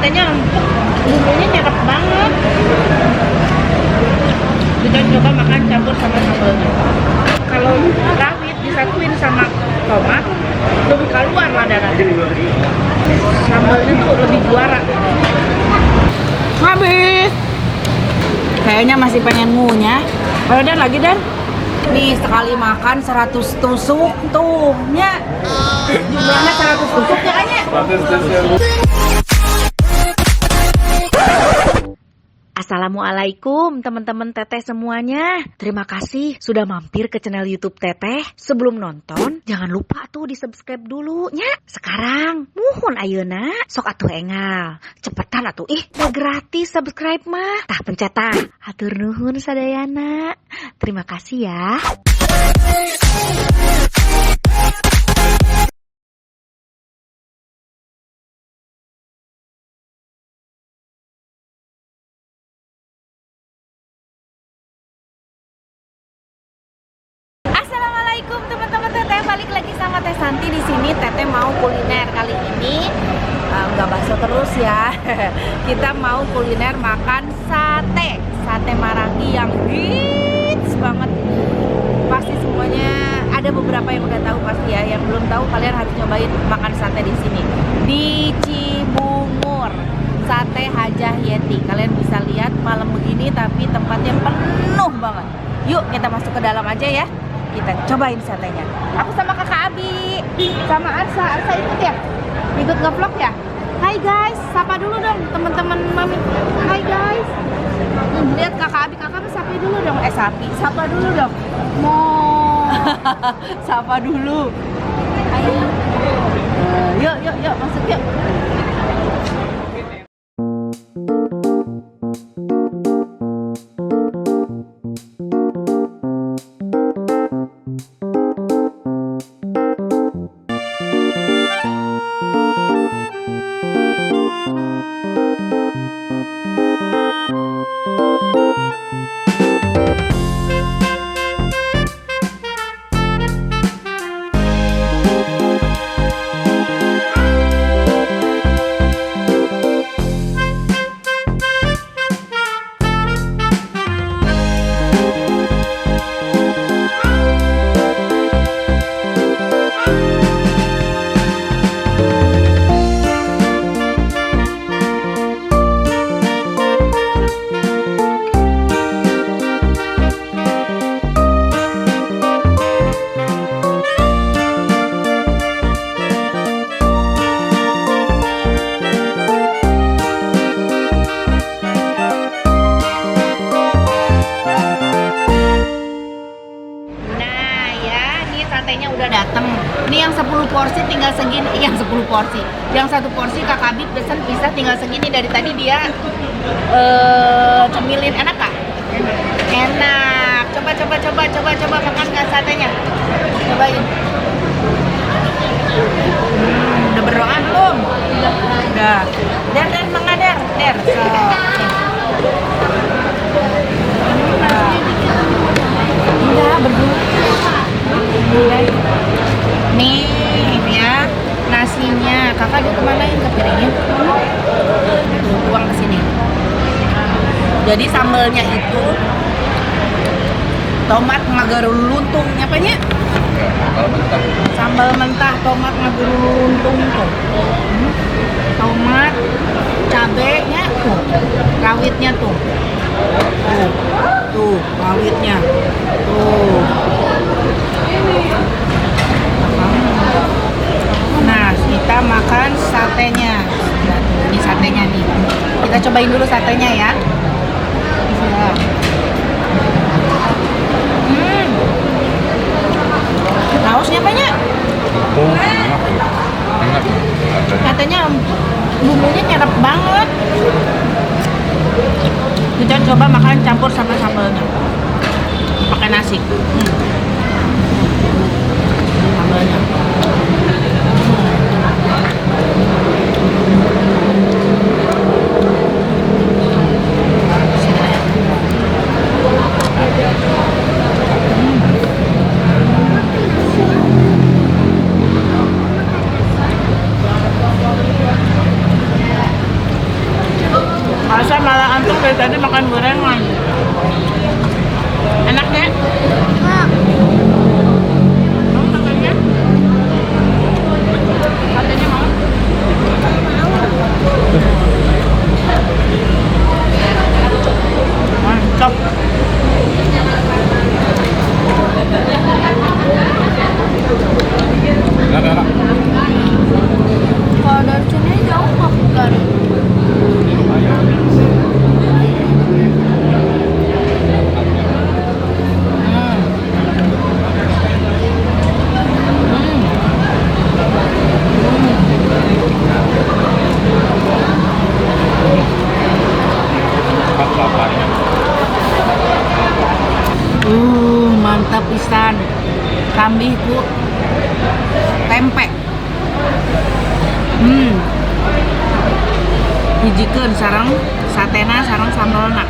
Satenya empuk, bumbunya nyerap banget. Kita coba makan campur sama sambalnya. Kalau rawit disatuin sama tomat, lebih keluar lah darahnya. Sambalnya tuh lebih juara. Habis. Kayaknya masih pengen ngunyah. Ayo Dan, lagi Dan. Nih sekali makan 100 tusuk tuh nya. Jumlahnya 100 tusuk ya kayaknya. Assalamualaikum teman-teman Teteh semuanya. Terima kasih sudah mampir ke channel YouTube Teteh. Sebelum nonton, jangan lupa tuh di-subscribe dulu nya. Sekarang, muhun ayeuna, sok atuh engal. Cepetan atuh, udah gratis subscribe mah. Tah pencet tah. Hatur nuhun sadayana. Terima kasih ya. Assalamualaikum teman-teman Teteh, balik lagi sama Teh Santi di sini. Teteh mau kuliner kali ini, nggak bakso terus ya. Kita mau kuliner makan sate Marangi yang hits banget. Pasti semuanya ada beberapa yang udah tahu pasti ya. Yang belum tahu kalian harus nyobain makan sate di sini di Cibungur. Sate Hajah Yeti. Kalian bisa lihat malam begini tapi tempatnya penuh banget. Yuk kita masuk ke dalam aja ya. Kita cobain satenya. Aku sama kakak Abi, sama Arsa. Arsa ikut ya? Ikut nge-vlog ya? Hai guys, sapa dulu dong teman-teman mami. Hai guys. Lihat kakak Abi, kakak sapa dulu dong. Sapa dulu dong. Sapa dulu. Ayo. Yuk, masuk yuk. Satenya udah dateng. Ini yang 10 porsi tinggal segini, yang 10 porsi. Yang 1 porsi Kakak Abi pesan bisa tinggal segini. Dari tadi dia cemilin. Enak Kak? Enak. Coba makan nggak satenya? Cobain. Udah berdoa belum? Udah. Der mengader. Der. So. Udah berdua. Nih ya nasinya. Kakak dia kemanain ke piringnya? Buang ke sini. Jadi sambelnya itu tomat ngagaruluntung. Apanya? Sambal mentah tomat ngagaruluntung tuh. Tomat, cabenya tuh, rawitnya tuh. Tuh, rawitnya. Tuh. Nah, kita makan satenya. Ini satenya nih. Kita cobain dulu satenya ya. Sausnya banyak. Katanya bumbunya nyerap banget. Kita coba makan campur sama sambalnya. Pakai nasi. Sambalnya. dari tadi makan gorengan. Enak deh. Mau makannya? Satenya mau? Mantap. Enak. Kalau dari sini jauh nggak bukan? Mantap pisan. Kambing ku tempe. Hijikeun sareng satena sareng sambelna.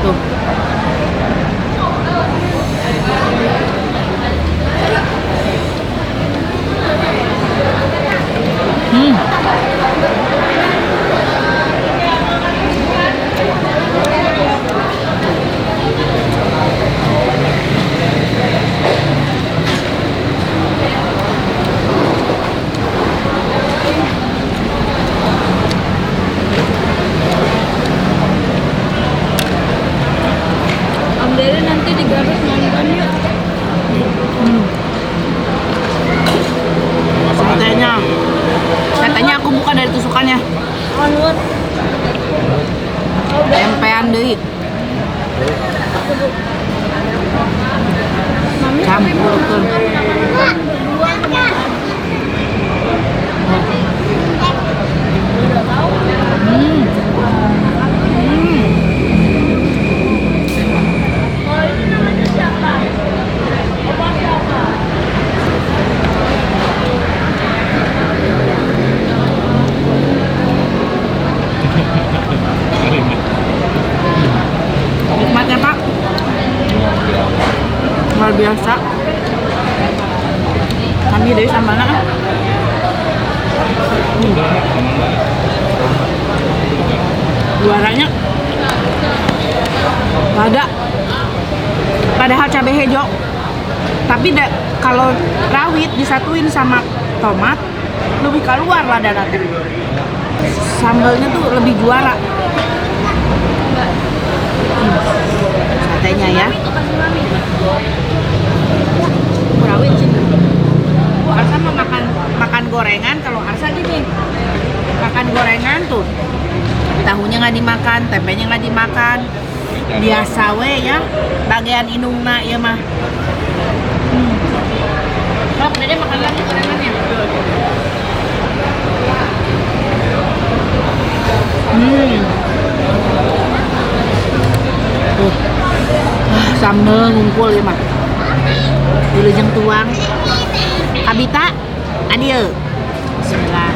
Tuh. Om Dede nanti di Garut nonton yuk. Satenya aku buka dari tusukannya. Onward. Tempean deui. Mami Campurkeun. Nikmat ya Pak? Luar biasa. Kami dari sambalnya kan? Juaranya ada. Padahal cabai hijau. Tapi kalau rawit disatuin sama tomat lebih keluar lah dadanya. Sambalnya tuh lebih juara. Satenya ya. Rawit sih. Arsa mah makan gorengan. Kalau Arsa gini makan gorengan tuh tahunya nggak dimakan, tempenya nggak dimakan. Biasa we ya bagian inungna ya mah. Sok Dede makan lagi gorengannya. Sambal ngumpul ya mah. Wilujeng tuang. Kabita, adieu. Bismillah.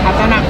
Apa nak?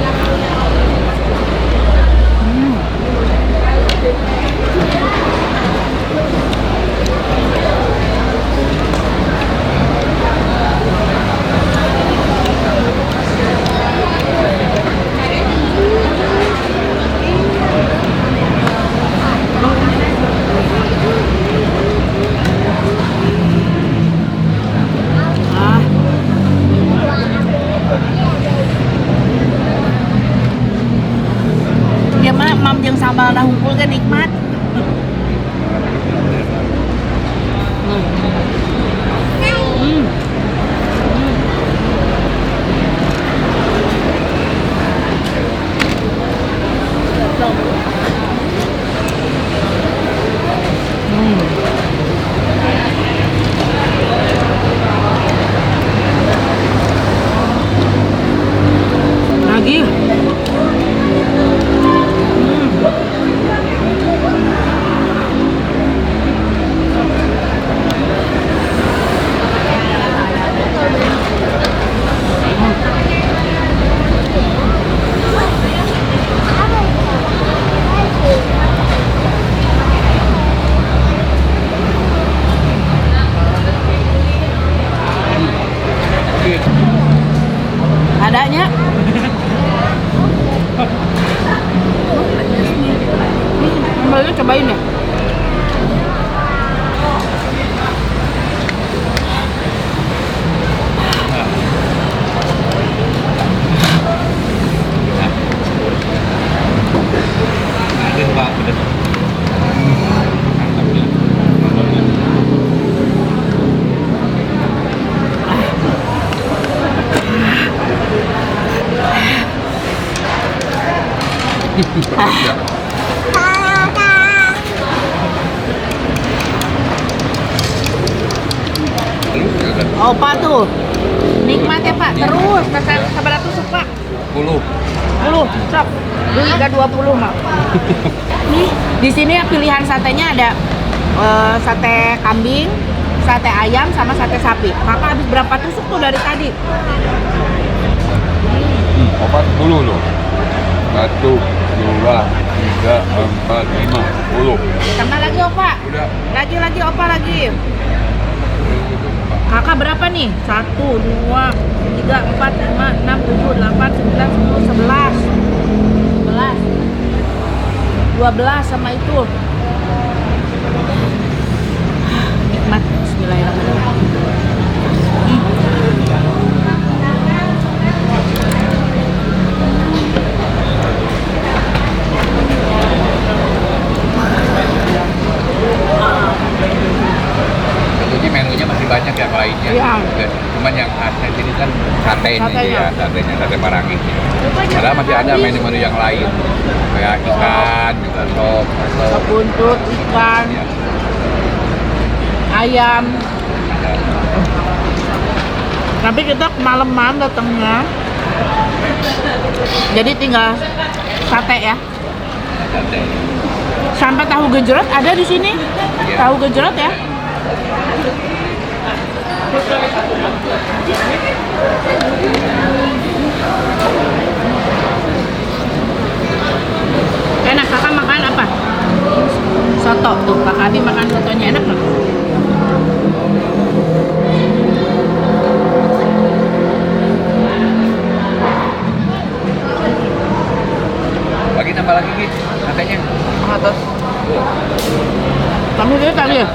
adanya. Sambalnya cobain ya. Ada Pak, pedas. Opa tuh nikmat ya Pak, terus sabar tusuk Pak. 10. 10, sok. Beli ke 20 Mak. Nih, di sini pilihan satenya ada sate kambing, sate ayam sama sate sapi. Kakak habis berapa tusuk tuh dari tadi? 40 loh. 1, 2, 3, 4, 5, 10. Tambah lagi Opa. Udah. Lagi Opa lagi. Kakak berapa nih? 1, 2, 3, 4, 5, 6, 7, 8, 9, 10, 11 12 sama itu. Nikmat. Bismillahirrahmanirrahim. Tentunya menunya masih banyak yang lainnya. Iya. Dan cuman yang khasnya sini kan satenya, Satenya. satenya sate Marangi. Padahal masih ada menu-menu yang lain. Kayak ikan, juga sop, Sop buntut, ikan, ya. ayam. Tapi kita malam-malam datangnya. Jadi tinggal sate ya. Sate. Sampai tahu gejrot ada di sini. Iya. Tahu gejrot ya. Enak. Kakak makan apa? Soto tuh. Kakak Abi makan sotonya enak nggak? Lagi tambah lagi Ki, satenya. Atas. Kamu dia tadi ya?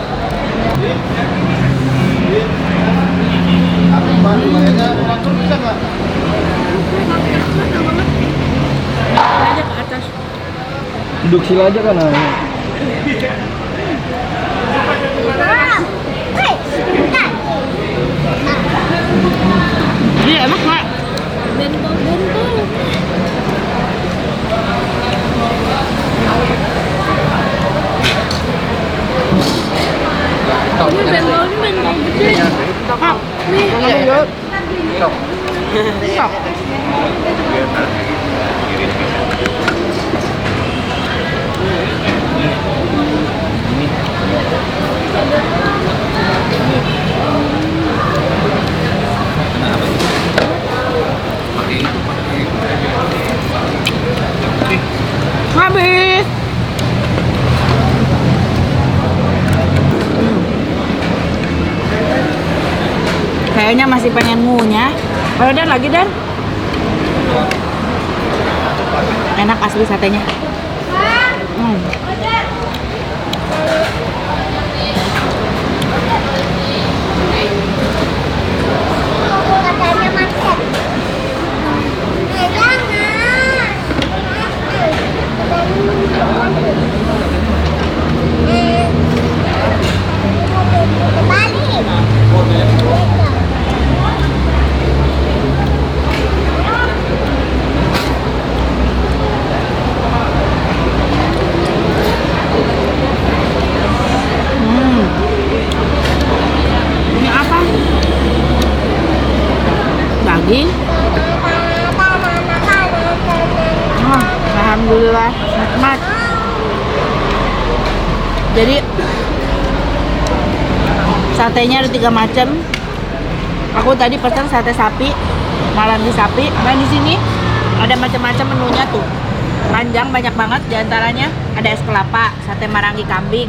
Aja ke atas. Duduk sila aja kan. Iya enak nggak? Bentol-bentol. Ini bentolnya bentol gede. Ah, nih. Sok. Sok. Habis. Kayaknya masih pengen ngunyah. Ayo Dan, lagi Dan. Enak asli satenya. Katanya macet. Ini apa? Daging. Alhamdulillah nikmat. Jadi satenya ada 3 macam. Aku tadi pesan sate sapi, Marangi sapi. Dan di sini ada macam-macam menunya tuh. Panjang banyak banget. Di antaranya ada es kelapa, sate Marangi kambing,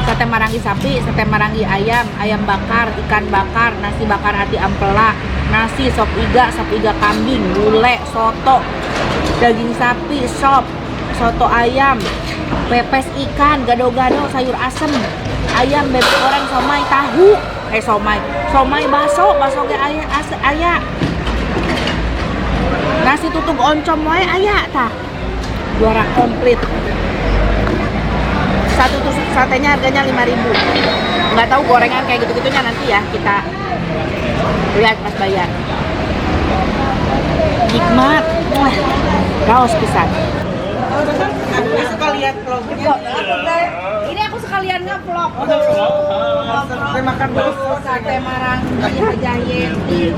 sate marangi sapi, sate marangi ayam, ayam bakar, ikan bakar, nasi bakar hati ampela, nasi sop iga kambing, gulai, soto, daging sapi, sop, soto ayam, pepes ikan, gado-gado, sayur asem, ayam, bebek goreng, somai, tahu, somai baso ge aya, nasi tutug oncom wae aya tah, juara komplit. Satu tusuk satenya harganya 5.000. Nggak tahu gorengan kayak gitu-gitunya nanti ya kita lihat pas bayar. Nikmat, raos pisan. Aku suka lihat vlognya. Ini aku sekalian nge-vlog. Sate makan bakso, sate marangi, Haja Yeti,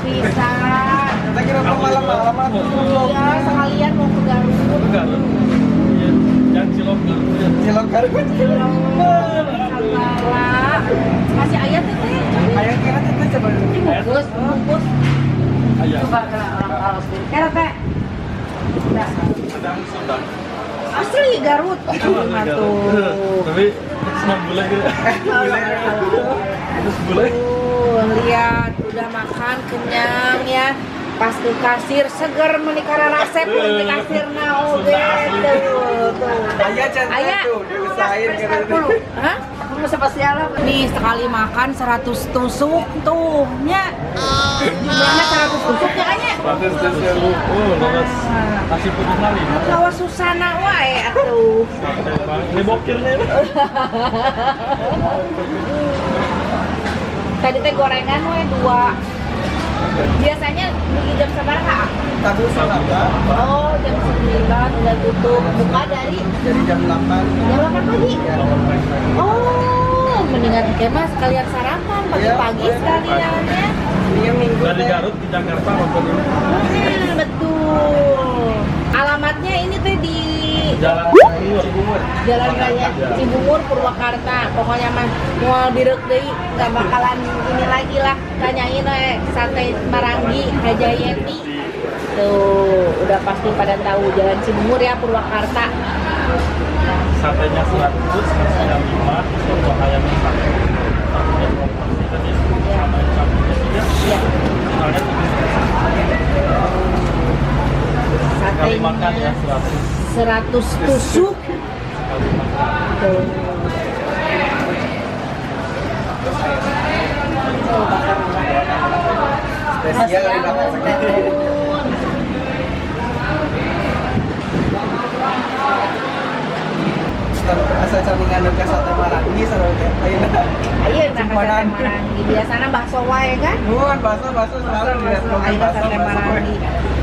pisan. Kita kira malam-malam Iya, sekalian mau ke Garut. yang cilok Garut. Masih ayat itu ya? Ayam kira itu coba. Bungkus. Ayam. Coba ke orang Kira teh. Asli Garut. Nah tuh. Tapi senang gulai gitu. Terus gulai. Lihat udah makan kenyang ya. Pas ke kasir seger menikara resep di kasir oge tuh. Ayah tuh, diusahain gitu. Hah? Kamu spesial apa? Nih sekali makan 100 tusuk tuh nya. Jumlahnya 100 tusuknya kayaknya. 100 tusuk. Oh, lolos. Nasi putih nali. Lawas susana wae atuh. Ini bokirnya. Tadi teh gorengan wae 2. Biasanya beli jam seberapa? Satu setengah. Oh, jam 9 udah tutup. Buka dari Jam 8. jam 8 pagi. Oh, mendingan kemah sekalian sarapan pagi-pagi sekalian ya. Ini yang minggu Dari Garut ke Jakarta maupun Betul. Alamatnya ini tuh di Jalan Jalan Raya Cibungur, Purwakarta. Pokoknya mah mau direk deui gak bakalan ini lagi lah. Tanyain sate marangi Haja Yeti. Tuh, udah pasti pada tahu Jalan Cibungur ya, Purwakarta. satenya 100, nasinya 5, soto ayamnya 1. Satunya proporsi tadi sama campurnya 3. Ya. Misalnya 3. Sekali makan ya 100 tusuk. Sekali makan. Tuh. Oh, bakar. spesial ini apa asal sampingan ke sate marangi sarua ayeuna. Ayo nah ke sate marangi. Biasana bakso wae kan? Nuhun bakso selalu dilihat Ayo sate marangi.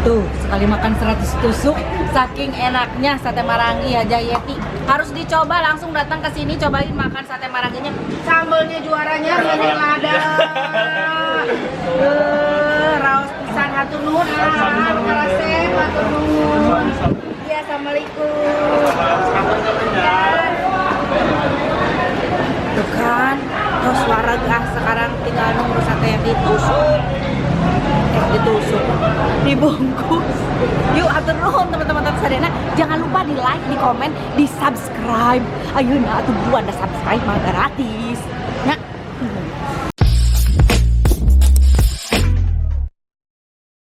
Tuh, sekali makan 100 tusuk, saking enaknya sate marangi Haja Yeti. Harus dicoba, langsung datang ke sini cobain makan sate maranginya. Sambelnya juaranya banyak lada. Raos pisan hatur nuhun resep hatur nuhun. Iya, assalamualaikum. Tuh kan, terus warga sekarang tinggal nunggu sate yang ditusuk. Ditusuk, dibungkus. Yuk atur nuhun teman-teman sadena, jangan lupa di like, di komen, di subscribe. Ayo nah atuh buat subscribe mah gratis.